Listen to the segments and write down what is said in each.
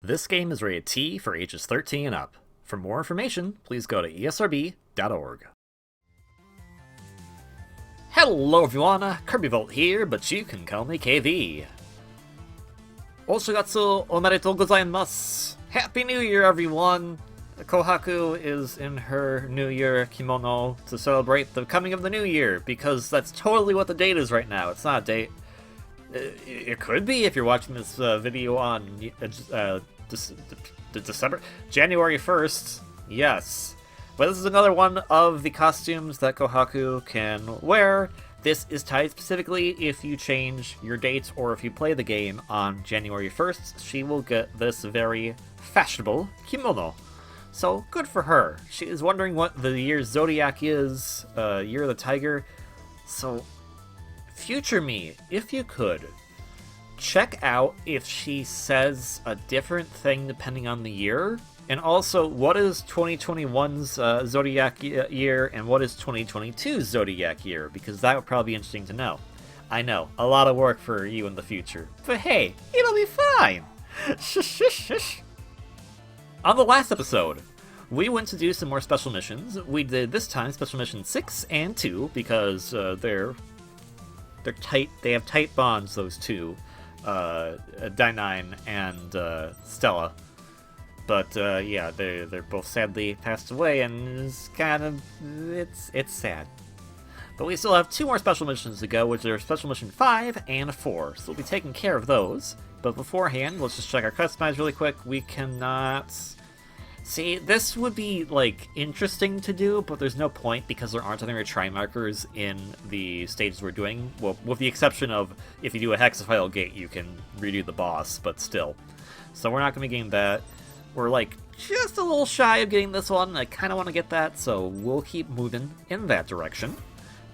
This game is rated T for ages 13 and up. For more information, please go to esrb.org. Hello everyone, Gunvolt here, but you can call me KV. Oshigatsu omedetou gozaimasu! Happy New Year, everyone! Kohaku is in her New Year kimono to celebrate the coming of the New Year, because that's totally what the date is right now. It's not a date. It could be if you're watching this video on December, January 1st. Yes, but this is another one of the costumes that Kohaku can wear. This is tied specifically if you change your date or if you play the game on January 1st. She will get this very fashionable kimono. So good for her. She is wondering what the year's zodiac is, year of the tiger. So future me, if you could, check out if she says a different thing depending on the year. And also, what is 2021's Zodiac year and what is 2022's Zodiac year? Because that would probably be interesting to know. I know, a lot of work for you in the future. But hey, it'll be fine! On the last episode, we went to do some more special missions. We did, this time, Special Mission 6 and 2, because they're tight. They have tight bonds, those two. Dynine and Stella. But yeah, they're both sadly passed away, and it's kind of it's sad. But we still have two more special missions to go, which are Special Mission 5 and 4. So we'll be taking care of those. But beforehand, let's just check our customize really quick. We cannot see, this would be like interesting to do, but there's no point because there aren't any try markers in the stages we're doing. Well, with the exception of if you do a hexafile gate, you can redo the boss, but still. So we're not going to be getting that. We're like just a little shy of getting this one. I kind of want to get that, so we'll keep moving in that direction.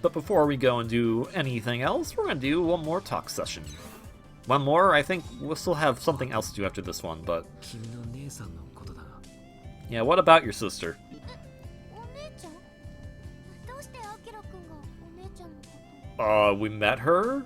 But before we go and do anything else, we're going to do one more talk session. One more? I think we'll still have something else to do after this one, but yeah, what about your sister? We met her?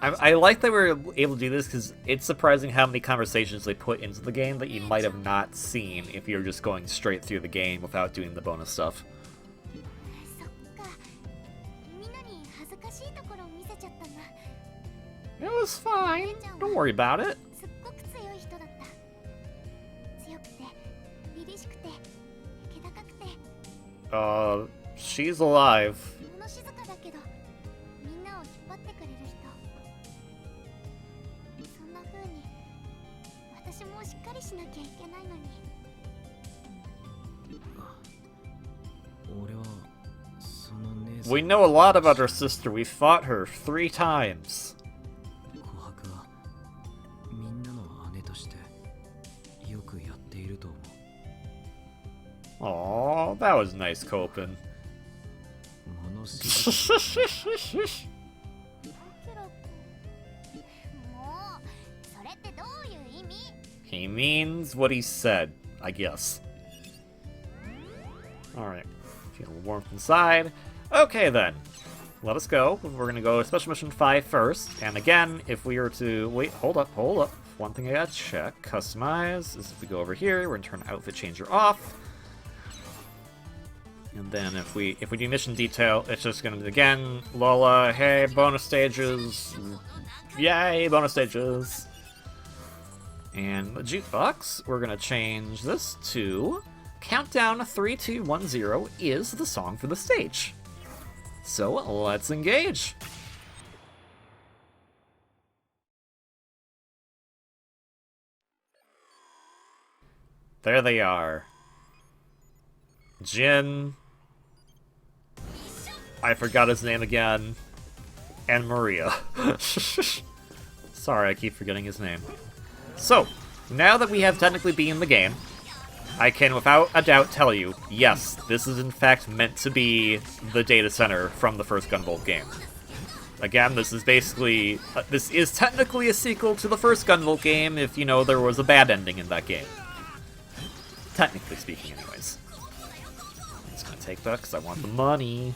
I like that we're able to do this because it's surprising how many conversations they put into the game that you might have not seen if you're just going straight through the game without doing the bonus stuff. It was fine. Don't worry about it. She's alive. We know a lot about her sister. We fought her 3 times. Aww, that was nice, Copen. He means what he said, I guess. Alright, feeling warmth inside. Okay then, let us go. We're gonna go to Special Mission 5 first. And again, if we were to... Wait, hold up. One thing I gotta check. Customize is if we go over here, we're gonna turn Outfit Changer off. And then if we do mission detail, it's just gonna be, again, Lola, hey, bonus stages. Yay, bonus stages. And the jukebox, we're gonna change this to Countdown 3210 is the song for the stage. So let's engage. There they are. Jin. I forgot his name again. And Maria. Sorry, I keep forgetting his name. So, now that we have technically been in the game, I can without a doubt tell you, yes, this is in fact meant to be the data center from the first Gunvolt game. Again, this is basically, this is technically a sequel to the first Gunvolt game if, you know, there was a bad ending in that game. Technically speaking, anyways. I'm just gonna take that because I want the money.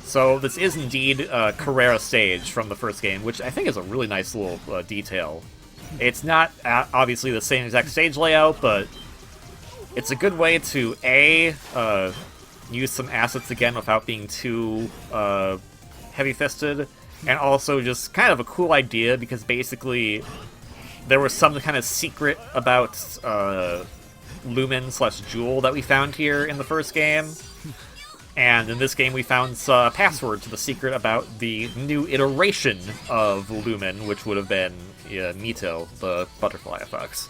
So this is indeed a Carrera stage from the first game, which I think is a really nice little detail. It's not obviously the same exact stage layout, but it's a good way to, A, use some assets again without being too heavy-fisted, and also just kind of a cool idea, because basically there was some kind of secret about Lumen/Jewel that we found here in the first game. And in this game, we found a password to the secret about the new iteration of Lumen, which would have been Mito, the butterfly effects.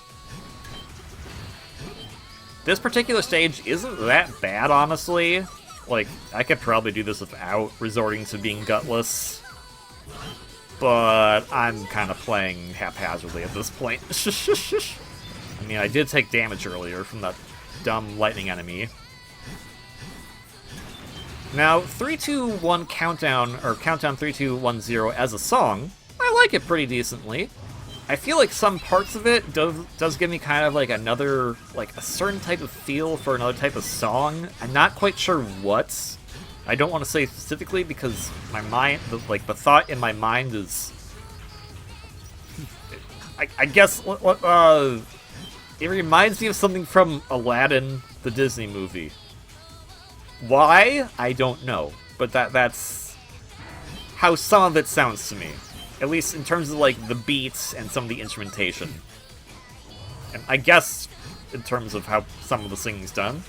This particular stage isn't that bad, honestly. Like, I could probably do this without resorting to being gutless. But I'm kind of playing haphazardly at this point. I mean, I did take damage earlier from that dumb lightning enemy. Now, 3-2-1 Countdown, or Countdown 3-2-1-0 as a song, I like it pretty decently. I feel like some parts of it does give me kind of like another, like a certain type of feel for another type of song. I'm not quite sure what. I don't want to say specifically because my mind, the thought in my mind is, I guess, it reminds me of something from Aladdin, the Disney movie. Why? I don't know, but that's how some of it sounds to me. At least in terms of, like, the beats and some of the instrumentation. And I guess in terms of how some of the singing's done.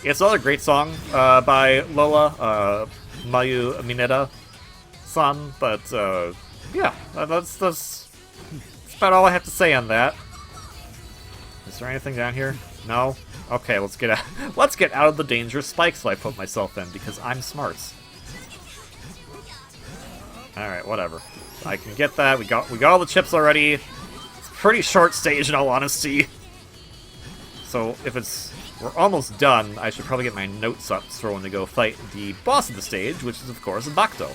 It's another great song by Lola, Mayu Mineta-san, but, yeah, that's about all I have to say on that. Is there anything down here? No? Okay, let's get out of the dangerous spikes that I put myself in, because I'm smart. Alright, whatever. I can get that. We got all the chips already. It's a pretty short stage in all honesty. So if we're almost done, I should probably get my notes up for when to go fight the boss of the stage, which is of course Bakto.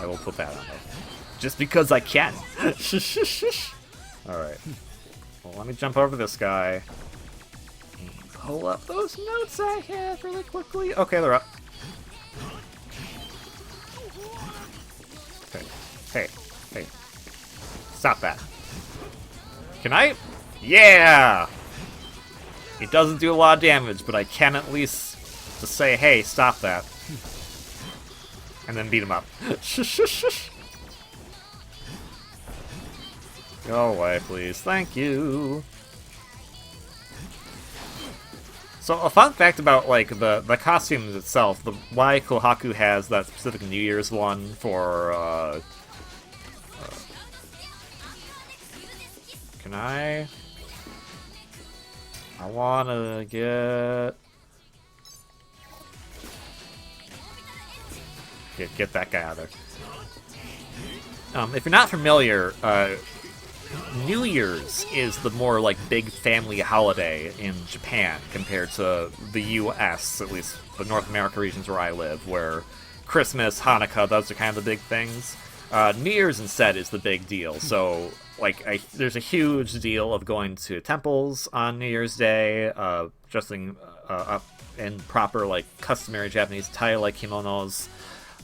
I will put that on there. Just because I can. Alright. Well, let me jump over this guy. And pull up those notes I have really quickly. Okay, they're up. Hey. Stop that. Can I? Yeah! It doesn't do a lot of damage, but I can at least just say, hey, stop that. And then beat him up. Go away, please. Thank you. So a fun fact about like the costumes itself, why Kohaku has that specific New Year's one for can I wanna get that guy out of there. If you're not familiar, New Year's is the more like big family holiday in Japan compared to the US, at least the North America regions where I live, where Christmas, Hanukkah, those are kind of the big things. New Year's instead is the big deal. So like there's a huge deal of going to temples on New Year's Day, dressing up in proper like customary Japanese attire like kimonos,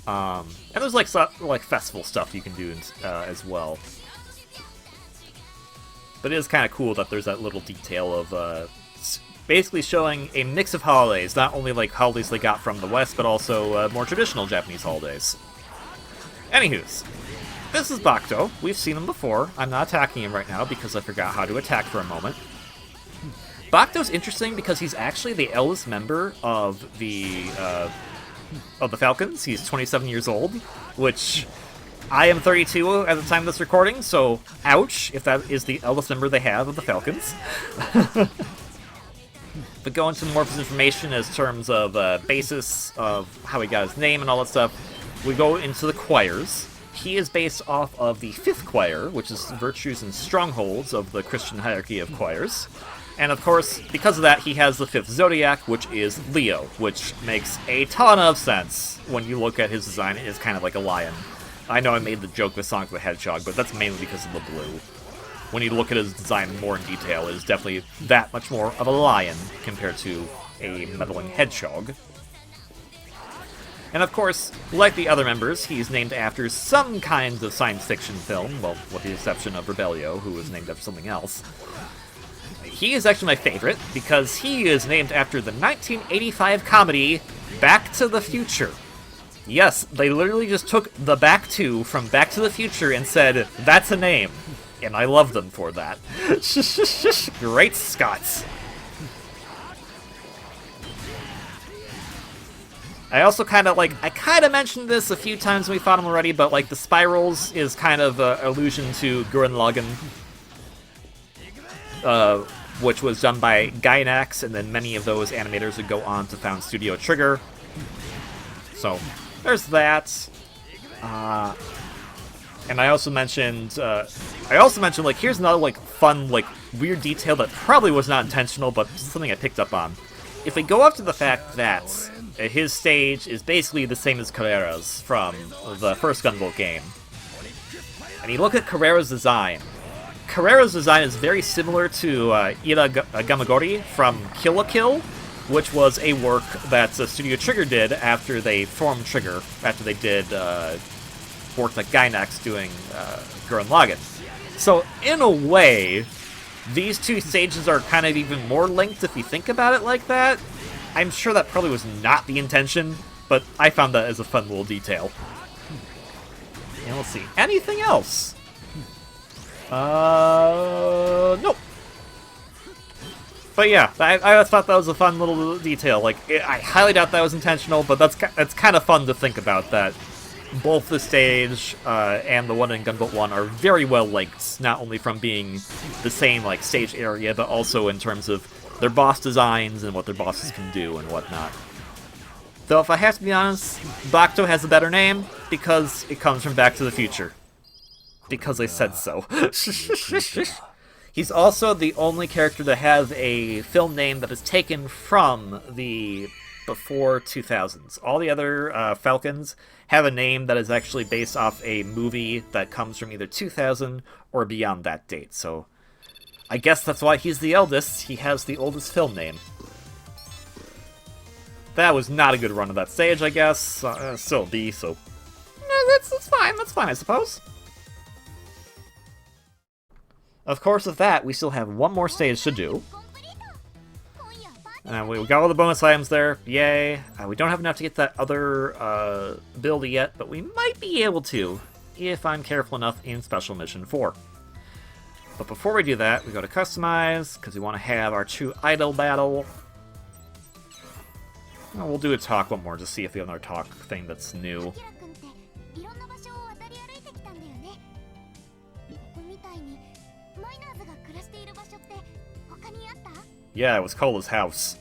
and there's like festival stuff you can do as well. But it is kind of cool that there's that little detail of basically showing a mix of holidays, not only like holidays they got from the West, but also more traditional Japanese holidays. Anywho's, this is Bakto. We've seen him before. I'm not attacking him right now because I forgot how to attack for a moment. Bakto's interesting because he's actually the eldest member of the Falcons. He's 27 years old, which I am 32 at the time of this recording, so ouch if that is the eldest member they have of the Falcons. But go into more of his information as terms of basis of how he got his name and all that stuff. We go into the choirs. He is based off of the 5th choir, which is virtues and strongholds of the Christian hierarchy of choirs. And of course, because of that, he has the 5th zodiac, which is Leo, which makes a ton of sense when you look at his design. It is kind of like a lion. I know I made the joke with Sonic the Hedgehog, but that's mainly because of the blue. When you look at his design more in detail, it is definitely that much more of a lion compared to a meddling hedgehog. And of course, like the other members, he's named after some kinds of science fiction film, well, with the exception of Rebellio, who was named after something else. He is actually my favorite, because he is named after the 1985 comedy Back to the Future. Yes, they literally just took the Back to from Back to the Future and said, that's a name. And I love them for that. Great Scots. I also kind of, I kind of mentioned this a few times when we fought him already, but, the spirals is kind of an allusion to Gurren Lagann, which was done by Gainax, and then many of those animators would go on to found Studio Trigger. So, there's that. And I also mentioned, here's another, fun, weird detail that probably was not intentional, but something I picked up on. If we go up to the fact that his stage is basically the same as Carrera's from the first Gunvolt game, and you look at Carrera's design is very similar to Ira Gamagori from Kill la Kill, which was a work that Studio Trigger did after they formed Trigger, after they did work like Gainax doing Gurren Lagann. So, in a way, these two stages are kind of even more linked if you think about it like that. I'm sure that probably was not the intention, but I found that as a fun little detail. And let's see, anything else? Nope. But yeah, I thought that was a fun little detail. I highly doubt that was intentional, but that's kind of fun to think about, that both the stage and the one in Gunvolt 1 are very well linked, not only from being the same stage area, but also in terms of their boss designs and what their bosses can do and whatnot. Though if I have to be honest, Bakuto has a better name because it comes from Back to the Future. Because I said so. He's also the only character to have a film name that is taken from the before 2000s. All the other Falcons have a name that is actually based off a movie that comes from either 2000 or beyond that date. So I guess that's why he's the eldest. He has the oldest film name. That was not a good run of that stage, I guess. Still B, so that's fine. That's fine, I suppose. Of course, with that, we still have one more stage to do. And we got all the bonus items there. Yay. We don't have enough to get that other ability yet, but we might be able to, if I'm careful enough in Special Mission 4. But before we do that, we go to Customize, because we want to have our true idol battle. Well, we'll do a talk one more, just see if we have another talk thing that's new. Yeah, it was Cola's house.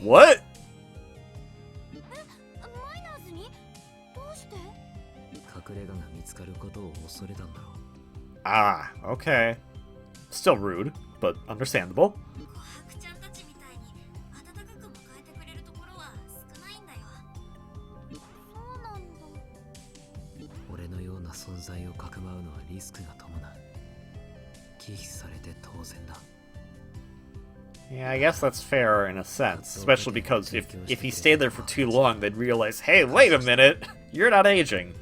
What? Ah, okay. Still rude, but understandable. Yeah, I guess that's fair in a sense, especially because if he stayed there for too long, they'd realize, hey, wait a minute, you're not aging.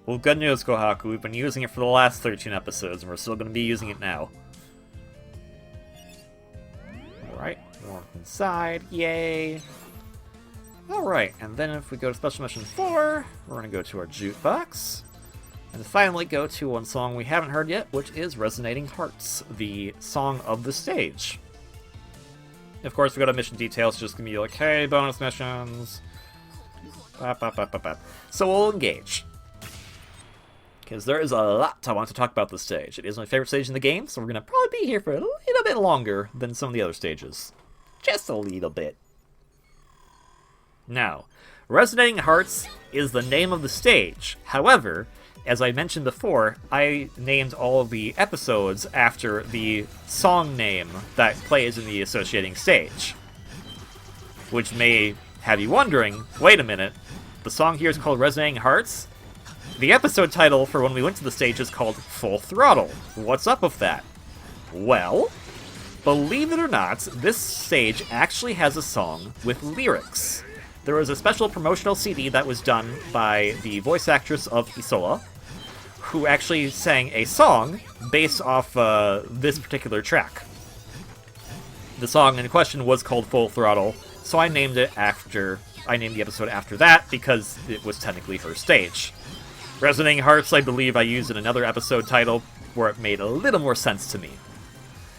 Well, good news, Kohaku, we've been using it for the last 13 episodes, and we're still going to be using it now. Alright, warm inside, yay! Alright, and then if we go to Special Mission 4, we're going to go to our jukebox, and finally go to one song we haven't heard yet, which is Resonating Hearts, the song of the stage. Of course, we go to mission details, just going to be like, hey, bonus missions. So we'll engage. Because there is a lot I want to talk about this stage. It is my favorite stage in the game, so we're going to probably be here for a little bit longer than some of the other stages. Just a little bit. Now, Resonating Hearts is the name of the stage. However, As I mentioned before, I named all of the episodes after the song name that plays in the associating stage. Which may have you wondering, wait a minute, the song here is called Resonating Hearts? The episode title for when we went to the stage is called Full Throttle. What's up with that? Well, believe it or not, this stage actually has a song with lyrics. There was a special promotional CD that was done by the voice actress of Isola, who actually sang a song based off this particular track. The song in question was called Full Throttle, so I named the episode after that because it was technically her stage. Resonating Hearts, I believe I used in another episode title where it made a little more sense to me.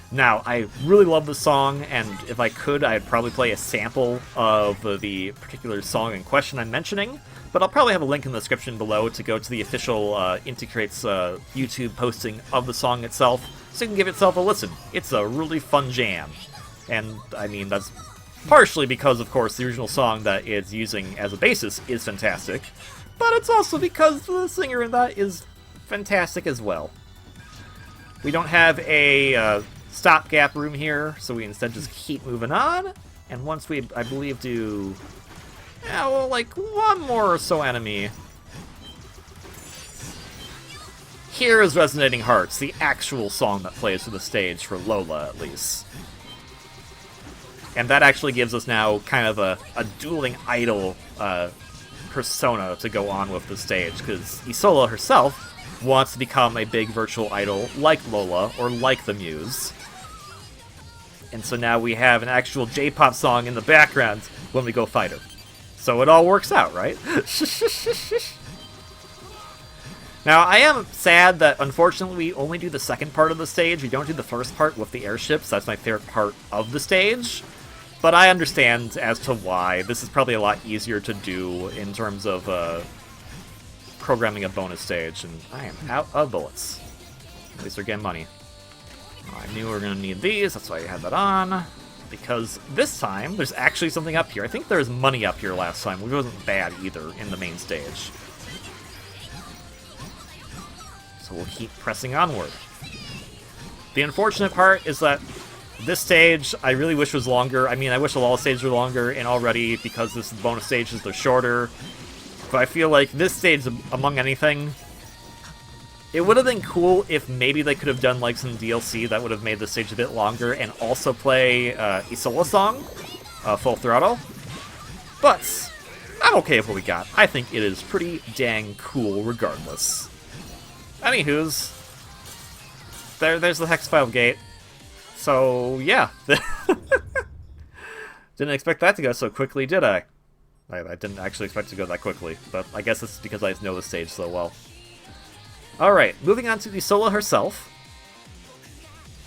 Now, I really love the song, and if I could, I'd probably play a sample of the particular song in question I'm mentioning, but I'll probably have a link in the description below to go to the official Inti Creates YouTube posting of the song itself, so you can give itself a listen. It's a really fun jam. And, I mean, that's partially because, of course, the original song that it's using as a basis is fantastic, but it's also because the singer in that is fantastic as well. We don't have a stopgap room here, so we instead just keep moving on, and once we, I believe, do, yeah, well, like, one more or so enemy. Here is Resonating Hearts, the actual song that plays for the stage, for Lola, at least. And that actually gives us now kind of a dueling idol persona to go on with the stage, because Isola herself wants to become a big virtual idol like Lola, or like the Muse. And so now we have an actual J-pop song in the background when we go fight her. So it all works out, right? Now, I am sad that, unfortunately, we only do the second part of the stage. We don't do the first part with the airships. That's my favorite part of the stage. But I understand as to why. This is probably a lot easier to do in terms of programming a bonus stage. And I am out of bullets. At least we're getting money. I knew we were going to need these, that's why I had that on. Because this time, there's actually something up here. I think there was money up here last time, which wasn't bad either in the main stage. So we'll keep pressing onward. The unfortunate part is that this stage, I really wish was longer. I mean, I wish the Lola stages were longer, and already, because this is the bonus stages, they're shorter. But I feel like this stage, among anything, it would have been cool if maybe they could have done like some DLC that would have made the stage a bit longer and also play Isola's song, Full Throttle. But I'm okay with what we got. I think it is pretty dang cool regardless. Anywho's, there's the Hex File Gate. So yeah, didn't expect that to go so quickly, did I? I didn't actually expect it to go that quickly, but I guess it's because I know the stage so well. Alright, moving on to Isola herself.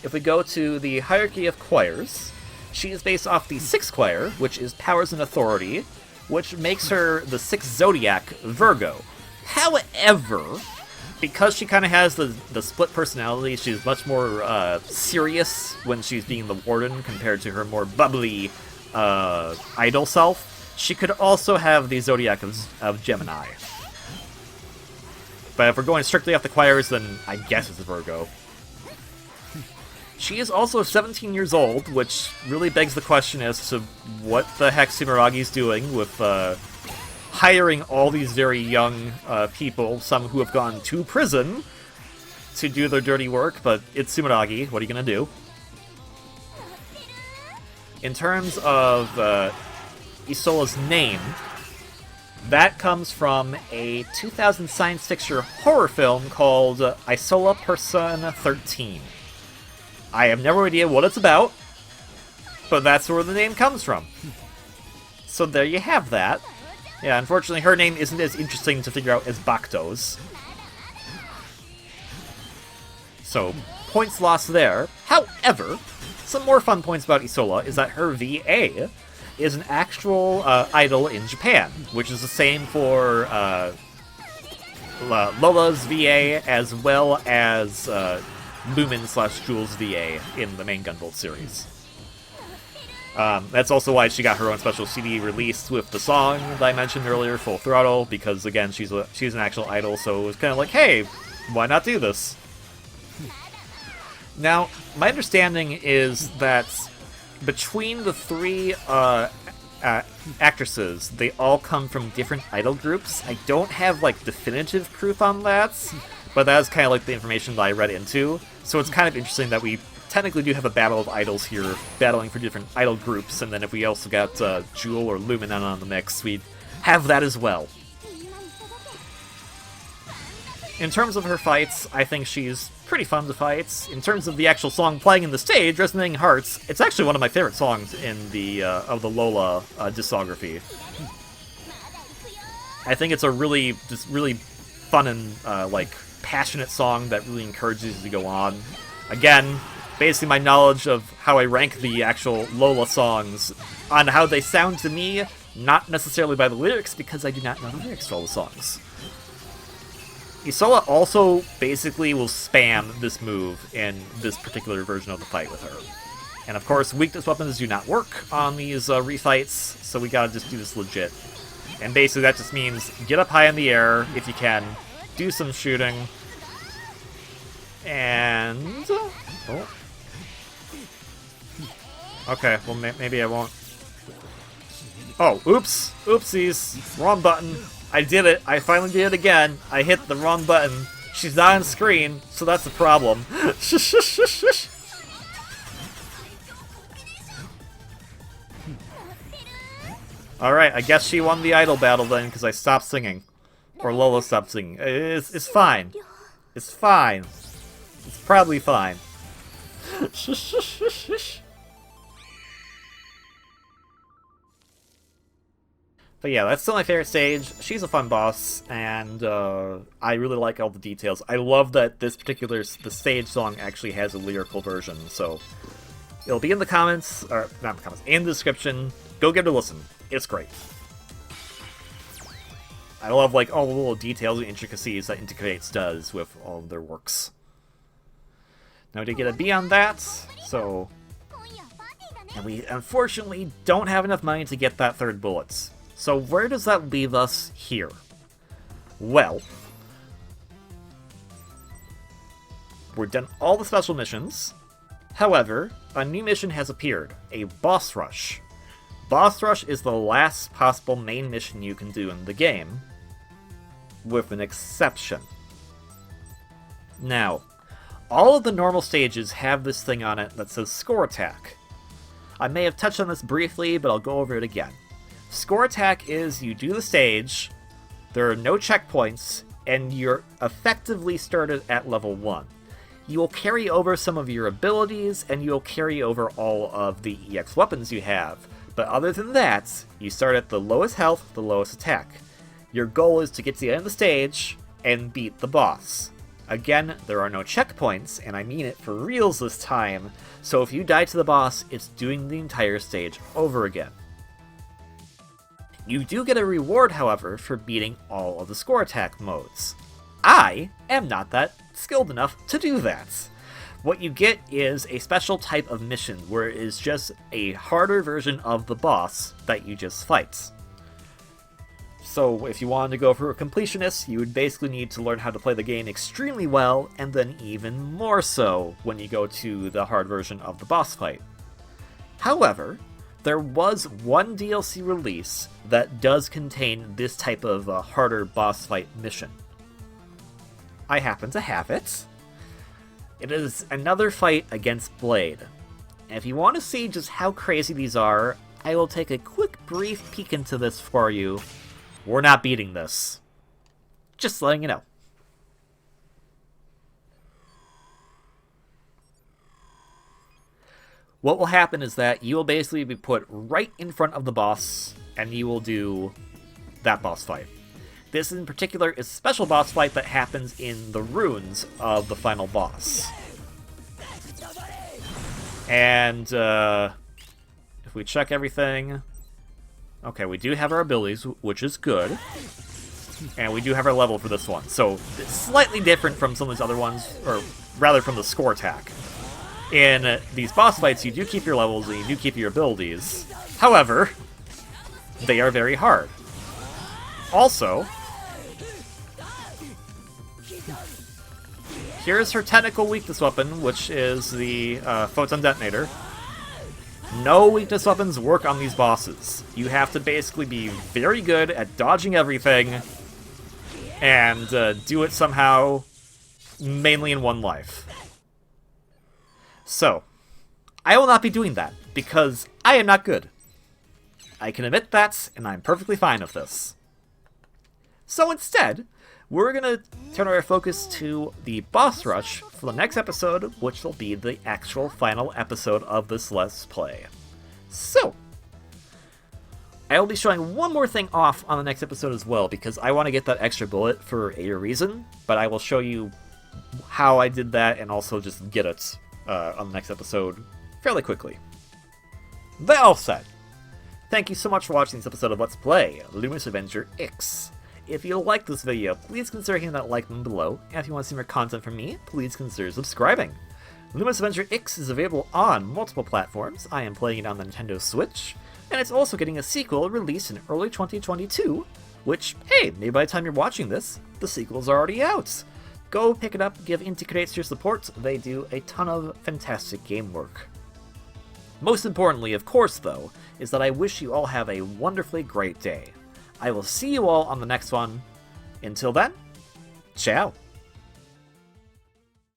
If we go to the hierarchy of choirs, she is based off the 6th choir, which is Powers and Authority, which makes her the 6th zodiac, Virgo. However, because she kind of has the split personality, she's much more serious when she's being the warden compared to her more bubbly idol self. She could also have the zodiac of Gemini. But if we're going strictly off the choirs, then I guess it's Virgo. She is also 17 years old, which really begs the question as to what the heck Sumeragi's doing with hiring all these very young people, some who have gone to prison, to do their dirty work, but it's Sumeragi. What are you going to do? In terms of Isola's name, that comes from a 2000 science fiction horror film called Isola Person 13. I have no idea what it's about, but that's where the name comes from. So there you have that. Yeah, unfortunately her name isn't as interesting to figure out as Bakto's. So, points lost there. However, some more fun points about Isola is that her VA is an actual idol in Japan, which is the same for Lola's VA as well as Lumin/Jules VA in the main Gunvolt series. That's also why she got her own special CD released with the song that I mentioned earlier, Full Throttle, because again, she's an actual idol, so it was kind of like, hey, why not do this? Now, my understanding is that between the three actresses, they all come from different idol groups. I don't have, like, definitive proof on that, but that is kind of like the information that I read into. So it's kind of interesting that we technically do have a battle of idols here, battling for different idol groups, and then if we also got Jewel or Luminous on the mix, we'd have that as well. In terms of her fights, I think she's pretty fun to fight. In terms of the actual song playing in the stage, Resonating Hearts, it's actually one of my favorite songs in the of the Lola discography. I think it's a really fun and like passionate song that really encourages you to go on. Again, basically my knowledge of how I rank the actual Lola songs on how they sound to me, not necessarily by the lyrics, because I do not know the lyrics to all the songs. Isola also basically will spam this move in this particular version of the fight with her. And of course, weakness weapons do not work on these refights, so we gotta just do this legit. And basically that just means get up high in the air if you can, do some shooting, and... oh. Okay, well maybe I won't... oh, oops! Oopsies! Wrong button! I did it! I finally did it again! I hit the wrong button! She's not on screen, so that's the problem. Alright, I guess she won the idol battle then, because I stopped singing. Or Lola stopped singing. It's fine. It's fine. It's probably fine. But yeah, that's still my favorite stage. She's a fun boss, and I really like all the details. I love that the stage song actually has a lyrical version, so it'll be in the comments, or not in the comments, in the description. Go give it a listen. It's great. I love like all the little details and intricacies that Inti Creates does with all of their works. Now to get a B on that, so... and we unfortunately don't have enough money to get that third bullet. So where does that leave us here? Well, we're done all the special missions. However, a new mission has appeared, a boss rush. Boss rush is the last possible main mission you can do in the game, with an exception. Now, all of the normal stages have this thing on it that says Score Attack. I may have touched on this briefly, but I'll go over it again. Score Attack is you do the stage, there are no checkpoints, and you're effectively started at level 1. You will carry over some of your abilities, and you'll carry over all of the EX weapons you have. But other than that, you start at the lowest health, the lowest attack. Your goal is to get to the end of the stage and beat the boss. Again, there are no checkpoints, and I mean it for reals this time, so if you die to the boss, it's doing the entire stage over again. You do get a reward, however, for beating all of the score attack modes. I am not that skilled enough to do that. What you get is a special type of mission where it is just a harder version of the boss that you just fight. So if you wanted to go for a completionist, you would basically need to learn how to play the game extremely well, and then even more so when you go to the hard version of the boss fight. However, there was one DLC release that does contain this type of harder boss fight mission. I happen to have it. It is another fight against Blade. And if you want to see just how crazy these are, I will take a quick brief peek into this for you. We're not beating this. Just letting you know. What will happen is that you will basically be put right in front of the boss, and you will do that boss fight. This in particular is a special boss fight that happens in the ruins of the final boss. And if we check everything... okay, we do have our abilities, which is good. And we do have our level for this one. So it's slightly different from some of these other ones, or rather from the score attack. in these boss fights, you do keep your levels and you do keep your abilities. However, they are very hard. Also, here's her technical weakness weapon, which is the Photon Detonator. No weakness weapons work on these bosses. You have to basically be very good at dodging everything and do it somehow mainly in one life. So, I will not be doing that, because I am not good. I can admit that, and I'm perfectly fine with this. So instead, we're going to turn our focus to the boss rush for the next episode, which will be the actual final episode of this Let's Play. So, I will be showing one more thing off on the next episode as well, because I want to get that extra bullet for a reason, but I will show you how I did that and also just get it on the next episode fairly quickly. That all said, thank you so much for watching this episode of Let's Play Luminous Avenger X. If you like this video, please consider hitting that like button below, and if you want to see more content from me, please consider subscribing. Luminous Avenger X is available on multiple platforms. I am playing it on the Nintendo Switch, and it's also getting a sequel released in early 2022, which, hey, maybe by the time you're watching this, the sequel's already out. Go pick it up, give Inti Creates your support. They do a ton of fantastic game work. Most importantly, of course, though, is that I wish you all have a wonderfully great day. I will see you all on the next one. Until then, ciao!